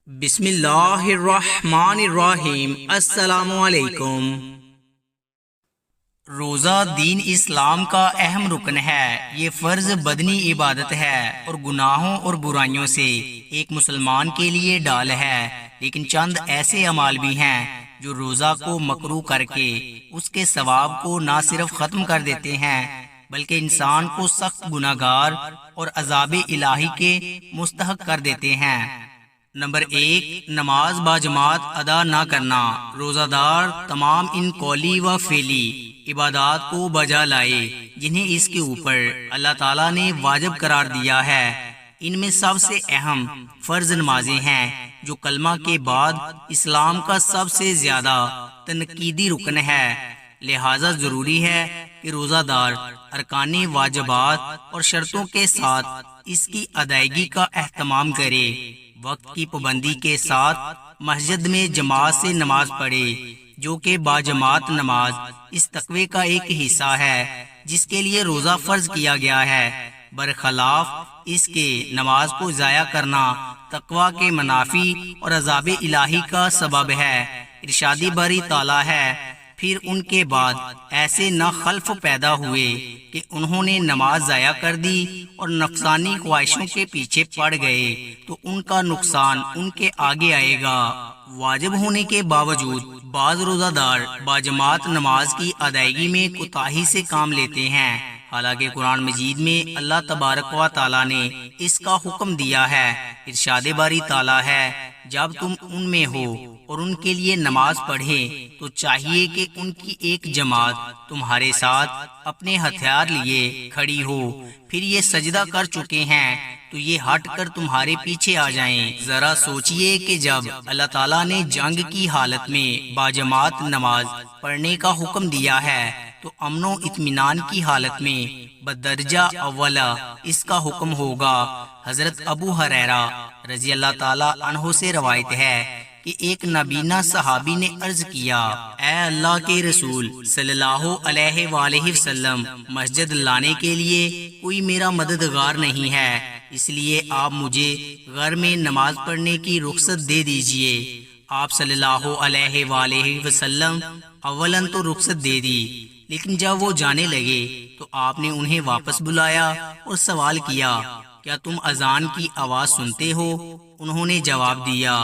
بسم اللہ الرحمن الرحیم۔ السلام علیکم۔ روزہ دین اسلام کا اہم رکن ہے۔ یہ فرض بدنی عبادت ہے اور گناہوں اور برائیوں سے ایک مسلمان کے لیے ڈال ہے، لیکن چند ایسے اعمال بھی ہیں جو روزہ کو مکروہ کر کے اس کے ثواب کو نہ صرف ختم کر دیتے ہیں بلکہ انسان کو سخت گناہگار اور عذاب الہی کے مستحق کر دیتے ہیں۔ نمبر 1، نماز باجماعت ادا نہ کرنا۔ روزہ دار تمام ان قولی و فعلی عبادات کو بجا لائے جنہیں اس کے اوپر اللہ تعالیٰ نے واجب قرار دیا ہے۔ ان میں سب سے اہم فرض نمازیں ہیں جو کلمہ کے بعد اسلام کا سب سے زیادہ تنقیدی رکن ہے، لہذا ضروری ہے کہ روزہ دار ارکان واجبات اور شرطوں کے ساتھ اس کی ادائیگی کا اہتمام کرے، وقت کی پابندی کے ساتھ مسجد میں جماعت سے نماز پڑھے، جو کہ باجماعت نماز اس تقوی کا ایک حصہ ہے جس کے لیے روزہ فرض کیا گیا ہے۔ برخلاف اس کے نماز کو ضائع کرنا تقوی کے منافی اور عذاب الہی کا سبب ہے۔ ارشاد باری تعالیٰ ہے، پھر ان کے بعد ایسے نہ خلف پیدا ہوئے کہ انہوں نے نماز ضائع کر دی اور نفسانی خواہشوں کے پیچھے پڑ گئے تو ان کا نقصان ان کے آگے آئے گا۔ واجب ہونے کے باوجود بعض روزہ دار باجماعت نماز کی ادائیگی میں کوتاہی سے کام لیتے ہیں، حالانکہ قرآن مجید میں اللہ تبارک و تعالیٰ نے اس کا حکم دیا ہے۔ ارشاد باری تعالیٰ ہے، جب تم ان میں ہو اور ان کے لیے نماز پڑھے تو چاہیے کہ ان کی ایک جماعت تمہارے ساتھ اپنے ہتھیار لیے کھڑی ہو، پھر یہ سجدہ کر چکے ہیں تو یہ ہٹ کر تمہارے پیچھے آ جائیں۔ ذرا سوچئے کہ جب اللہ تعالیٰ نے جنگ کی حالت میں باجماعت نماز پڑھنے کا حکم دیا ہے تو امن و اطمینان کی حالت میں بدرجہ اولا اس کا حکم ہوگا۔ حضرت ابو ہریرہ رضی اللہ تعالیٰ عنہ سے روایت ہے کہ ایک نابینا صحابی نے عرض کیا، اے اللہ کے رسول صلی اللہ علیہ وآلہ وسلم، مسجد لانے کے لیے کوئی میرا مددگار نہیں ہے، اس لیے آپ مجھے گھر میں نماز پڑھنے کی رخصت دے دیجئے۔ آپ صلی اللہ علیہ وآلہ وسلم اولاً تو رخصت دے دی، لیکن جب وہ جانے لگے تو آپ نے انہیں واپس بلایا اور سوال کیا، کیا تم اذان کی آواز سنتے ہو؟ انہوں نے جواب دیا،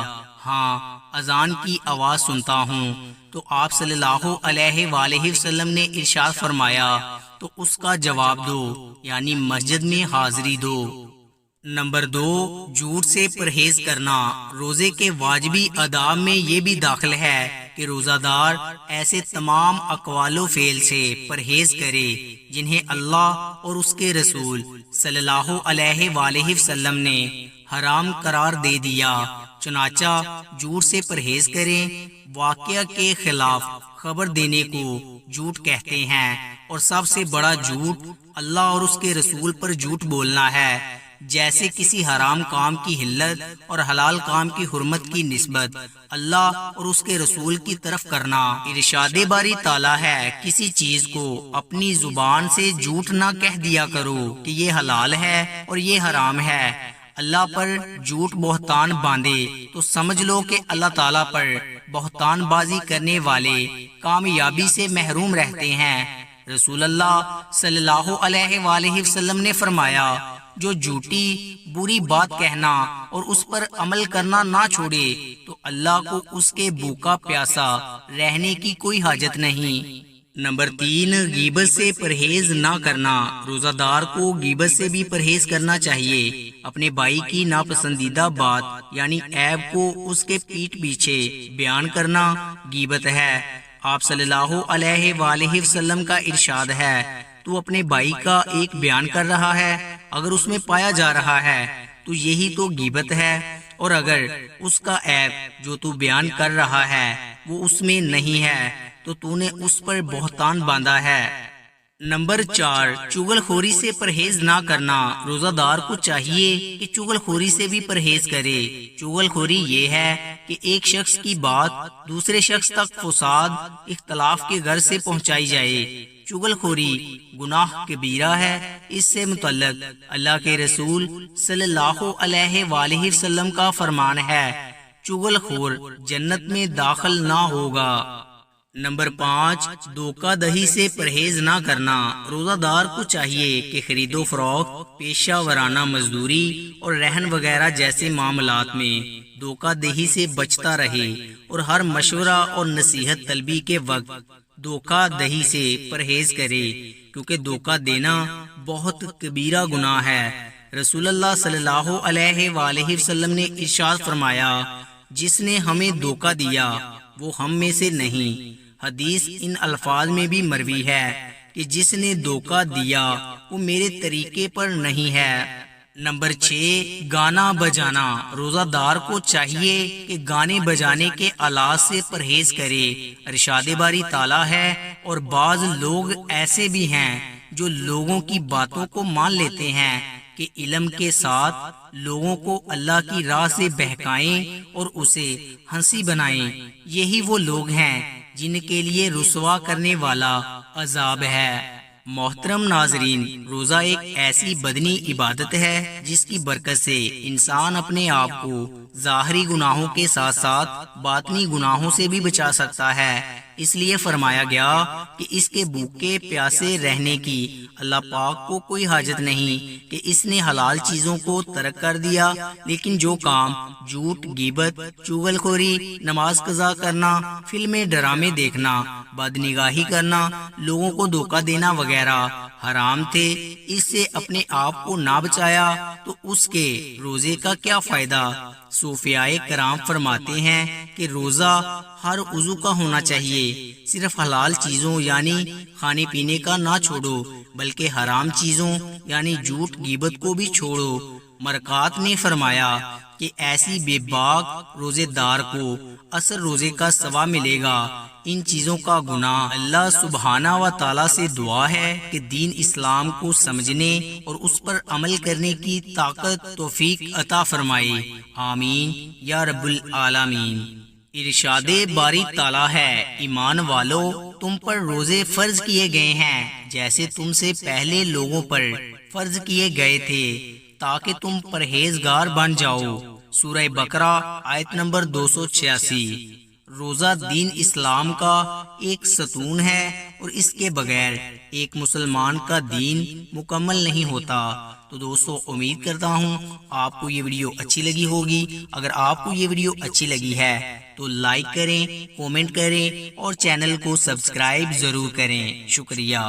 ہاں، اذان کی آواز سنتا ہوں۔ تو آپ صلی اللہ علیہ وآلہ وسلم نے ارشاد فرمایا، تو اس کا جواب دو، یعنی مسجد میں حاضری دو۔ نمبر 2، جھوٹ سے پرہیز کرنا۔ روزے کے واجبی آداب میں یہ بھی داخل ہے کہ روزہ دار ایسے تمام اقوال و فعل سے پرہیز کرے جنہیں اللہ اور اس کے رسول صلی اللہ علیہ وآلہ وسلم نے حرام قرار دے دیا، چنانچہ جھوٹ سے پرہیز کریں۔ واقعہ کے خلاف خبر دینے کو جھوٹ کہتے ہیں، اور سب سے بڑا جھوٹ اللہ اور اس کے رسول پر جھوٹ بولنا ہے، جیسے کسی حرام کام کی حلت اور حلال کام کی حرمت کی نسبت اللہ اور اس کے رسول کی طرف کرنا۔ ارشاد باری تعالیٰ ہے، کسی چیز کو اپنی زبان سے جھوٹ نہ کہہ دیا کرو کہ یہ حلال ہے اور یہ حرام ہے۔ اللہ پر جھوٹ بہتان باندھے تو سمجھ لو کہ اللہ تعالیٰ پر بہتان بازی کرنے والے کامیابی سے محروم رہتے ہیں۔ رسول اللہ صلی اللہ علیہ وآلہ وسلم نے فرمایا، جو جھوٹی بری بات کہنا اور اس پر عمل کرنا نہ چھوڑے تو اللہ کو اس کے بھوکا پیاسا رہنے کی کوئی حاجت نہیں۔ نمبر 3، غیبت سے پرہیز نہ کرنا۔ روزہ دار کو غیبت سے بھی پرہیز کرنا چاہیے۔ اپنے بھائی کی ناپسندیدہ بات یعنی عیب کو اس کے پیٹھ پیچھے بیان کرنا غیبت ہے۔ آپ صلی اللہ علیہ وآلہ وسلم کا ارشاد ہے، تو اپنے بھائی کا ایک بیان کر رہا ہے، اگر اس میں پایا جا رہا ہے تو یہی تو غیبت ہے، اور اگر اس کا عیب جو تو بیان کر رہا ہے وہ اس میں نہیں ہے تو نے اس پر بہتان باندھا ہے۔ نمبر 4، چغل خوری سے پرہیز نہ کرنا۔ روزہ دار کو چاہیے کہ چغل خوری سے بھی پرہیز کرے۔ چغل خوری یہ ہے کہ ایک شخص کی بات دوسرے شخص تک فساد اختلاف کے غرض سے پہنچائی جائے۔ چغل خوری گناہ کبیرہ ہے۔ اس سے متعلق اللہ کے رسول صلی اللہ علیہ وآلہ وسلم کا فرمان ہے، چغل خور جنت میں داخل نہ ہوگا۔ نمبر 5، دھوکہ دہی سے پرہیز نہ کرنا۔ روزہ دار کو چاہیے کہ خرید و فروخت، پیشہ ورانہ مزدوری اور رہن وغیرہ جیسے معاملات میں دھوکہ دہی سے بچتا رہے اور ہر مشورہ اور نصیحت طلبی کے وقت دھوکہ دہی سے پرہیز کرے، کیونکہ دھوکہ دینا بہت کبیرہ گناہ ہے۔ رسول اللہ صلی اللہ علیہ وآلہ وسلم نے ارشاد فرمایا، جس نے ہمیں دھوکہ دیا وہ ہم میں سے نہیں۔ حدیث ان الفاظ میں بھی مروی ہے کہ جس نے دھوکہ دیا وہ میرے طریقے پر نہیں ہے۔ نمبر 6، گانا بجانا۔ روزہ دار کو چاہیے کہ گانے بجانے کے آلات سے پرہیز کرے۔ ارشاد باری تعالیٰ ہے، اور بعض لوگ ایسے بھی ہیں جو لوگوں کی باتوں کو مان لیتے ہیں کہ علم کے ساتھ لوگوں کو اللہ کی راہ سے بہکائیں اور اسے ہنسی بنائیں۔ یہی وہ لوگ ہیں جن کے لیے رسوا کرنے والا عذاب ہے۔ محترم ناظرین، روزہ ایک ایسی بدنی عبادت ہے جس کی برکت سے انسان اپنے آپ کو ظاہری گناہوں کے ساتھ ساتھ باطنی گناہوں سے بھی بچا سکتا ہے۔ اس لیے فرمایا گیا کہ اس کے بھوکے پیاسے رہنے کی اللہ پاک کو کوئی حاجت نہیں کہ اس نے حلال چیزوں کو ترک کر دیا، لیکن جو کام جھوٹ، غیبت، چغل خوری، نماز قضا کرنا، فلمیں ڈرامے دیکھنا، بدنگاہی کرنا، لوگوں کو دھوکہ دینا وغیرہ حرام تھے، اس سے اپنے آپ کو نہ بچایا تو اس کے روزے کا کیا فائدہ؟ صوفیاء کرام فرماتے ہیں کہ روزہ ہر عضو کا ہونا چاہیے، صرف حلال چیزوں یعنی کھانے پینے کا نہ چھوڑو، بلکہ حرام چیزوں یعنی جھوٹ، غیبت کو بھی چھوڑو۔ مرکات نے فرمایا کہ ایسی بے باک روزے دار کو اثر روزے کا ثواب ملے گا۔ ان چیزوں کا گناہ۔ اللہ سبحانہ و تعالیٰ سے دعا ہے کہ دین اسلام کو سمجھنے اور اس پر عمل کرنے کی طاقت توفیق عطا فرمائے، آمین یا رب العالمین۔ ارشاد باری تعالیٰ ہے، ایمان والو، تم پر روزے فرض کیے گئے ہیں جیسے تم سے پہلے لوگوں پر فرض کیے گئے تھے، تاکہ تم پرہیزگار بن جاؤ۔ سورہ بقرہ آیت نمبر 286۔ روزہ دین اسلام کا ایک ستون ہے، اور اس کے بغیر ایک مسلمان کا دین مکمل نہیں ہوتا۔ تو دوستو، امید کرتا ہوں آپ کو یہ ویڈیو اچھی لگی ہوگی۔ اگر آپ کو یہ ویڈیو اچھی لگی ہے تو لائک کریں، کومنٹ کریں اور چینل کو سبسکرائب ضرور کریں۔ شکریہ۔